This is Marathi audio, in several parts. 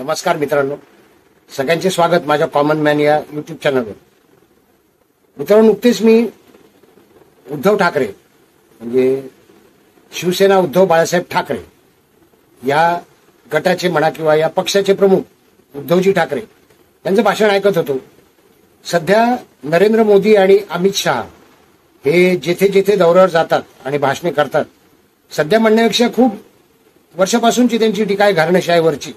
नमस्कार मित्रांनो, सगळ्यांचे स्वागत माझ्या कॉमन मॅन या युट्यूब चॅनलवर. मित्रांनो, नुकतेच मी उद्धव ठाकरे म्हणजे शिवसेना उद्धव बाळासाहेब ठाकरे या गटाचे म्हणा किंवा या पक्षाचे प्रमुख उद्धवजी ठाकरे यांचं भाषण ऐकत होतो. सध्या नरेंद्र मोदी आणि अमित शहा हे जेथे जेथे दौऱ्यावर जातात आणि भाषणे करतात, सध्या म्हणण्यापेक्षा खूप वर्षापासूनची त्यांची टीका आहे घराणेशाहीवरची.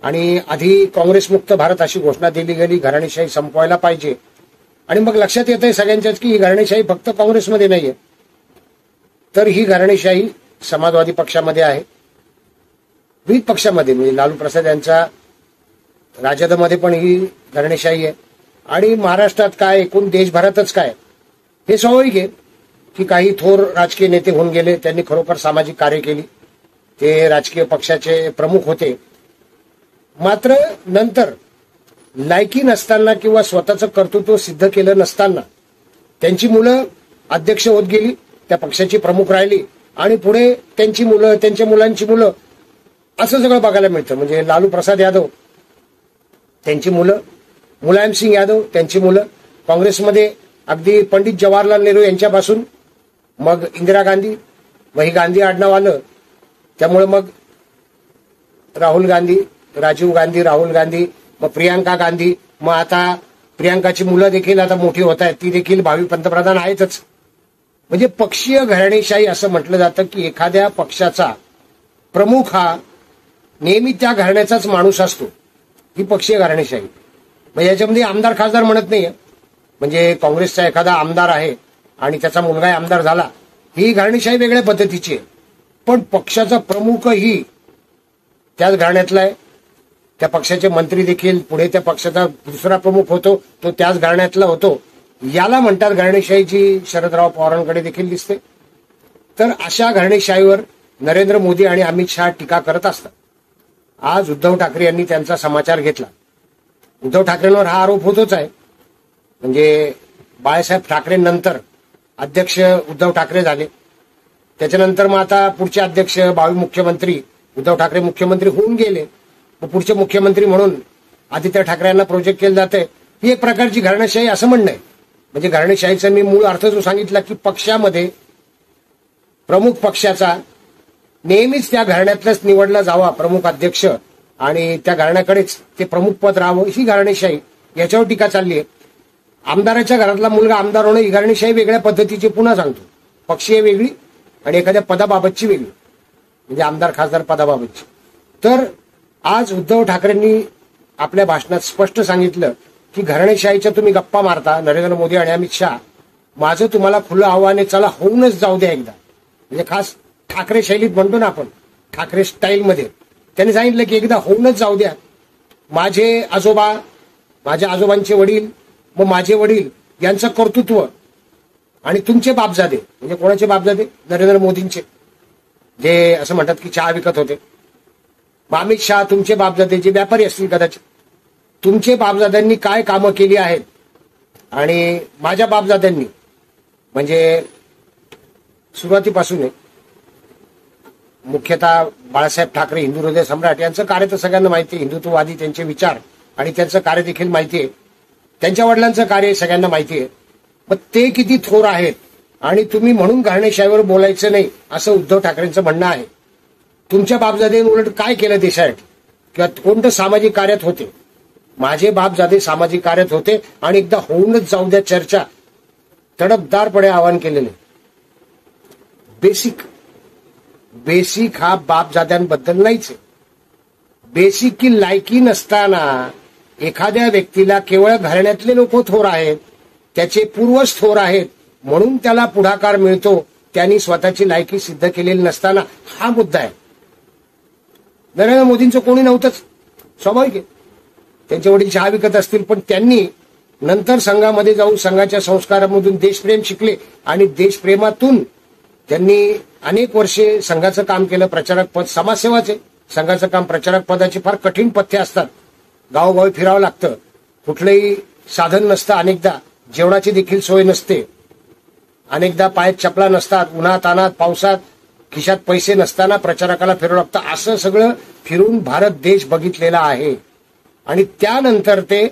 आणि आधी काँग्रेसमुक्त भारत अशी घोषणा दिली गेली, घराणेशाही संपवायला पाहिजे. आणि मग लक्षात येतंय सगळ्यांच्याच की ही घराणेशाही फक्त काँग्रेसमध्ये नाहीये, तर ही घराणेशाही समाजवादी पक्षामध्ये आहे, विविध पक्षामध्ये म्हणजे लालू प्रसाद यांच्या राजदमध्ये पण ही घराणेशाही आहे. आणि महाराष्ट्रात काय, एकूण देशभरातच काय, हे स्वाभाविक आहे की काही थोर राजकीय नेते होऊन गेले, त्यांनी खरोखर सामाजिक कार्य केली, ते राजकीय पक्षाचे प्रमुख होते. मात्र नंतर लायकी नसताना किंवा स्वतःचं कर्तृत्व सिद्ध केलं नसताना त्यांची मुलं अध्यक्ष होत गेली, त्या पक्षाची प्रमुख राहिली आणि पुढे त्यांची मुलं, त्यांच्या मुलांची मुलं, असं सगळं बघायला मिळतं. म्हणजे लालू प्रसाद यादव त्यांची मुलं, मुलायम सिंग यादव त्यांची मुलं, काँग्रेसमध्ये अगदी पंडित जवाहरलाल नेहरू यांच्यापासून मग इंदिरा गांधी, वही गांधी आडनाव आलं, त्यामुळे मग राहुल गांधी, राजीव गांधी, राहुल गांधी, मग प्रियांका गांधी, मग आता प्रियांकाची मुलं देखील आता मोठी होत आहेत, ती देखील भावी पंतप्रधान आहेतच. म्हणजे पक्षीय घराणेशाही असं म्हटलं जातं की एखाद्या पक्षाचा प्रमुख हा नेहमी त्या घराण्याचाच माणूस असतो, ही पक्षीय घराणेशाही. म्हणजे याच्यामध्ये आमदार खासदार म्हणत नाहीये. म्हणजे काँग्रेसचा एखादा आमदार आहे आणि त्याचा मुलगा आमदार झाला, ही घराणेशाही वेगळ्या पद्धतीची आहे. पण पक्षाचा प्रमुखही त्याच घराण्यातला आहे, त्या पक्षाचे मंत्री देखील पुढे त्या पक्षाचा दुसरा प्रमुख होतो, तो त्याच घराण्यातला होतो. याला म्हणतात घराणेशाही, जी शरदराव पवारांकडे देखील दिसते. तर अशा घराणेशाहीवर नरेंद्र मोदी आणि अमित शहा टीका करत असतात. आज उद्धव ठाकरे यांनी त्यांचा समाचार घेतला. उद्धव ठाकरेंवर हा आरोप होतोच आहे. म्हणजे बाळासाहेब ठाकरेंनंतर अध्यक्ष उद्धव ठाकरे झाले, त्याच्यानंतर मग आता पुढचे अध्यक्ष भावी मुख्यमंत्री उद्धव ठाकरे मुख्यमंत्री होऊन गेले, मग पुढचे मुख्यमंत्री म्हणून आदित्य ठाकरे यांना प्रोजेक्ट केलं जातंय. ही एक प्रकारची घराणेशाही असं म्हणणं आहे. म्हणजे घराणेशाहीचा मी मूळ अर्थ जो सांगितला की पक्षामध्ये प्रमुख पक्षाचा नेहमीच त्या घराण्यातलाच निवडला जावा प्रमुख अध्यक्ष आणि त्या घराण्याकडेच ते प्रमुख पद राहावं, ही घराणेशाही. याच्यावर टीका चालली आहे. आमदाराच्या घरातला मुलगा आमदार होणं ही घराणेशाही वेगळ्या पद्धतीची, पुन्हा सांगतो, पक्षीय वेगळी आणि एखाद्या पदाबाबतची वेगळी, म्हणजे आमदार खासदार पदाबाबतची. तर आज उद्धव ठाकरेंनी आपल्या भाषणात स्पष्ट सांगितलं की घराणेशाहीच्या तुम्ही गप्पा मारता नरेंद्र मोदी आणि अमित शहा, माझं तुम्हाला खुलं आव्हान आहे, चला होऊनच जाऊ द्या एकदा. म्हणजे खास ठाकरे शैलीत म्हणतो ना आपण, ठाकरे स्टाईलमध्ये त्यांनी सांगितलं की एकदा होऊनच जाऊ द्या. माझे आजोबा, माझ्या आजोबांचे वडील, मग माझे वडील यांचं कर्तृत्व आणि तुमचे बापजादे, म्हणजे कोणाचे बापजादे, नरेंद्र मोदींचे, जे असं म्हणतात की चहा विकत होते. अमित शहा तुमचे बापजादे, जे व्यापारी असतील कदाचित, तुमचे बापजाद्यांनी काय कामं केली आहेत. आणि माझ्या बापजाद्यांनी म्हणजे सुरुवातीपासून मुख्यतः बाळासाहेब ठाकरे हिंदू हृदय सम्राट यांचं कार्य तर सगळ्यांना माहिती आहे, हिंदुत्ववादी त्यांचे विचार आणि त्यांचं कार्य देखील माहिती आहे. त्यांच्या वडिलांचं कार्य सगळ्यांना माहिती आहे. मग ते किती थोर आहेत आणि तुम्ही म्हणून घराणेशाहीवर बोलायचं नाही असं उद्धव ठाकरेंचं म्हणणं आहे. तुमच्या बापजादेने उलट काय केलं देशासाठी किंवा कोणतं सामाजिक कार्यात होते. माझे बापजादे सामाजिक कार्यात होते आणि एकदा होऊनच जाऊ द्या चर्चा तडफदारपणे आवाहन केलेले. बेसिक हा बापजाद्यांबद्दल नाहीच आहे. बेसिक की लायकी नसताना एखाद्या व्यक्तीला केवळ घराण्यातले लोक थोर आहेत, त्याचे पूर्वज थोर आहेत म्हणून त्याला पुढाकार मिळतो, त्यांनी स्वतःची लायकी सिद्ध केलेली नसताना, हा मुद्दा आहे. नरेंद्र मोदींचं कोणी नव्हतंच, स्वाभाविक आहे. त्यांचे वडील चहा विकत असतील, पण त्यांनी नंतर संघामध्ये जाऊन संघाच्या संस्कारामधून देशप्रेम शिकले आणि देशप्रेमातून त्यांनी अनेक वर्षे संघाचं काम केलं. प्रचारक पद, समाजसेवाचे संघाचं काम, प्रचारक पदाची फार कठीण पथ्य असतात, गावोगावी फिरावं लागतं, कुठलंही साधन नसतं, अनेकदा जेवणाची देखील सोय नसते, अनेकदा पायात चपला नसतात, उन्हात अनात पावसात खिशात पैसे नसताना प्रचारकाला फिरावं लागतं, असं सगळं फिरून भारत देश बघितलेला आहे. आणि त्यानंतर ते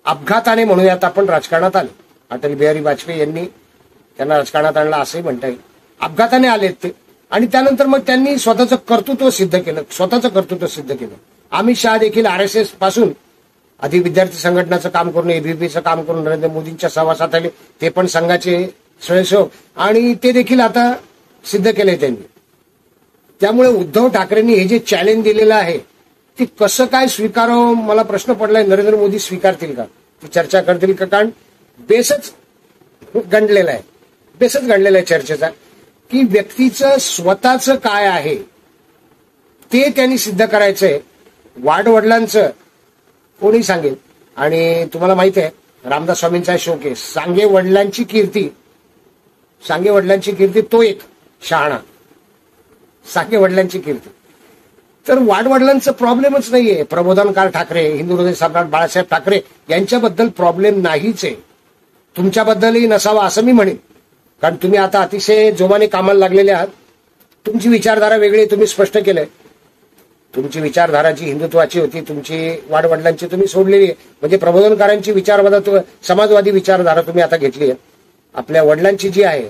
अपघाताने म्हणूयात आपण राजकारणात आले. अटल बिहारी वाजपेयी यांनी त्यांना राजकारणात आणलं असंही म्हणता येईल. अपघाताने आलेत ते, आणि त्यानंतर मग त्यांनी स्वतःचं कर्तृत्व सिद्ध केलं. अमित शहा देखील RSS पासून आधी विद्यार्थी संघटनाचं काम करून, ABVPचं काम करून नरेंद्र मोदींच्या सहवासात आले. ते पण संघाचे स्वयंसेवक, आणि ते देखील आता सिद्ध केले त्यांनी. त्यामुळे उद्धव ठाकरेंनी हे जे चॅलेंज दिलेलं आहे ते कसं काय स्वीकारावं, मला प्रश्न पडलाय. नरेंद्र मोदी स्वीकारतील का, ती चर्चा करतील का? कारण बेसच गंडलेला आहे चर्चेचा, की व्यक्तीचं स्वतःचं काय आहे ते त्यांनी सिद्ध करायचंय. वाडवडिलांचं कोणी सांगेल. आणि तुम्हाला माहिती आहे रामदास स्वामींचा शोकेस, सांगे वडिलांची कीर्ती तो एक शहाणा, सांगे वडिलांची कीर्ती. तर वाडवडिलांचं प्रॉब्लेमच नाहीये. प्रबोधनकार ठाकरे, हिंदू हृदय सम्राट बाळासाहेब ठाकरे यांच्याबद्दल प्रॉब्लेम नाहीच आहे. तुमच्याबद्दलही नसावा असं मी म्हणेन, कारण तुम्ही आता अतिशय जोमाने कामाला लागलेले आहात. तुमची विचारधारा वेगळी, तुम्ही स्पष्ट केलंय. तुमची विचारधारा जी हिंदुत्वाची होती, तुमची वाडवडिलांची तुम्ही सोडलेली आहे. म्हणजे प्रबोधनकारांची विचारधारा, समाजवादी विचारधारा तुम्ही आता घेतली आहे. आपल्या वडिलांची जी आहे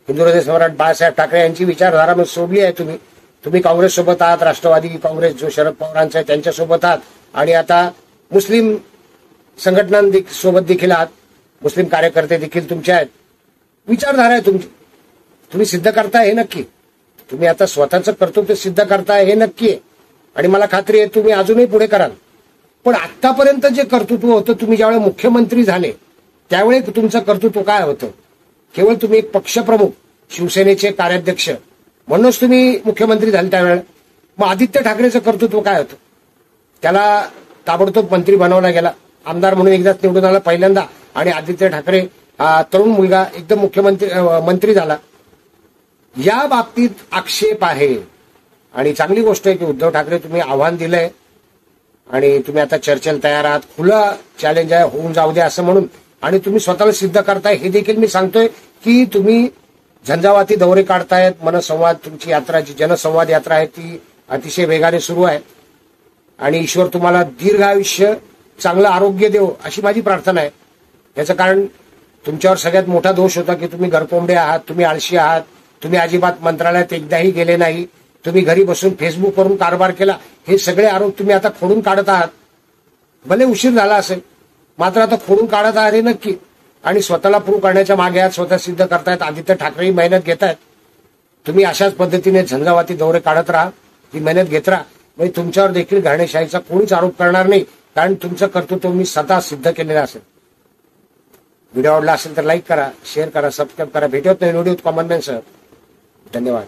हिंदू हृदय सम्राट बाळासाहेब ठाकरे यांची विचारधारा सोडली आहे तुम्ही. तुम्ही काँग्रेस सोबत आहात, राष्ट्रवादी काँग्रेस जो शरद पवारांचा आहे त्यांच्यासोबत आहात, आणि आता मुस्लिम संघटनांसोबत देखील आहात. मुस्लिम कार्यकर्ते देखील तुमचे आहेत. विचारधारा आहे तुमची, तुम्ही सिद्ध करताय हे नक्की. तुम्ही आता स्वतःचं कर्तृत्व सिद्ध करताय हे नक्की आहे, आणि मला खात्री आहे तुम्ही अजूनही पुढे कराल. पण आतापर्यंत जे कर्तृत्व होतं, तुम्ही ज्यावेळेला मुख्यमंत्री झाले त्यावेळी तुमचं कर्तृत्व काय होतं? केवळ तुम्ही एक पक्षप्रमुख, शिवसेनेचे कार्याध्यक्ष म्हणूनच तुम्ही मुख्यमंत्री झाले त्यावेळेला. मग आदित्य ठाकरेचं कर्तृत्व काय होतं? त्याला ताबडतोब मंत्री बनवला गेला, आमदार म्हणून एकदाच निवडून आला पहिल्यांदा, आणि आदित्य ठाकरे तरुण मुलगा एकदम मंत्री झाला. या बाबतीत आक्षेप आहे. आणि चांगली गोष्ट आहे की उद्धव ठाकरे तुम्ही आव्हान दिलंय आणि तुम्ही आता चर्चेला तयार आहात. खुलं चॅलेंज आहे, होऊन जाऊ दे असं म्हणून, आणि तुम्ही स्वतःला सिद्ध करताय हे देखील मी सांगतोय की तुम्ही झंझावाती दौरे काढतायत. मनसंवाद, तुमची यात्रा जी जनसंवाद यात्रा आहे ती अतिशय वेगाने सुरू आहे, आणि ईश्वर तुम्हाला दीर्घ आयुष्य, चांगलं आरोग्य देव अशी माझी प्रार्थना आहे. याचं कारण तुमच्यावर सगळ्यात मोठा दोष होता की तुम्ही घरकोंबडे आहात, तुम्ही आळशी आहात, तुम्ही अजिबात मंत्रालयात एकदाही गेले नाही, तुम्ही घरी बसून फेसबुकवरून कारभार केला. हे सगळे आरोप तुम्ही आता खोडून काढत आहात. भले उशीर झाला असेल, मात्र आता खोडून काढत आहात हे नक्की, आणि स्वतःला प्रूव्ह करण्याच्या मागे आहात, स्वतः सिद्ध करतायत. आदित्य ठाकरेही मेहनत घेत आहेत. तुम्ही अशाच पद्धतीने झंझावाती दौरे काढत राहा, ही मेहनत घेत राहा. म्हणजे तुमच्यावर देखील घराणेशाहीचा कोणीच आरोप करणार नाही, कारण तुमचं कर्तृत्व मी स्वतः सिद्ध केलेलं असेल. व्हिडिओ आवडला असेल तर लाईक करा, शेअर करा, सबस्क्राईब करा. भेटत नाही व्हिडिओ कॉमन मॅन सर. धन्यवाद.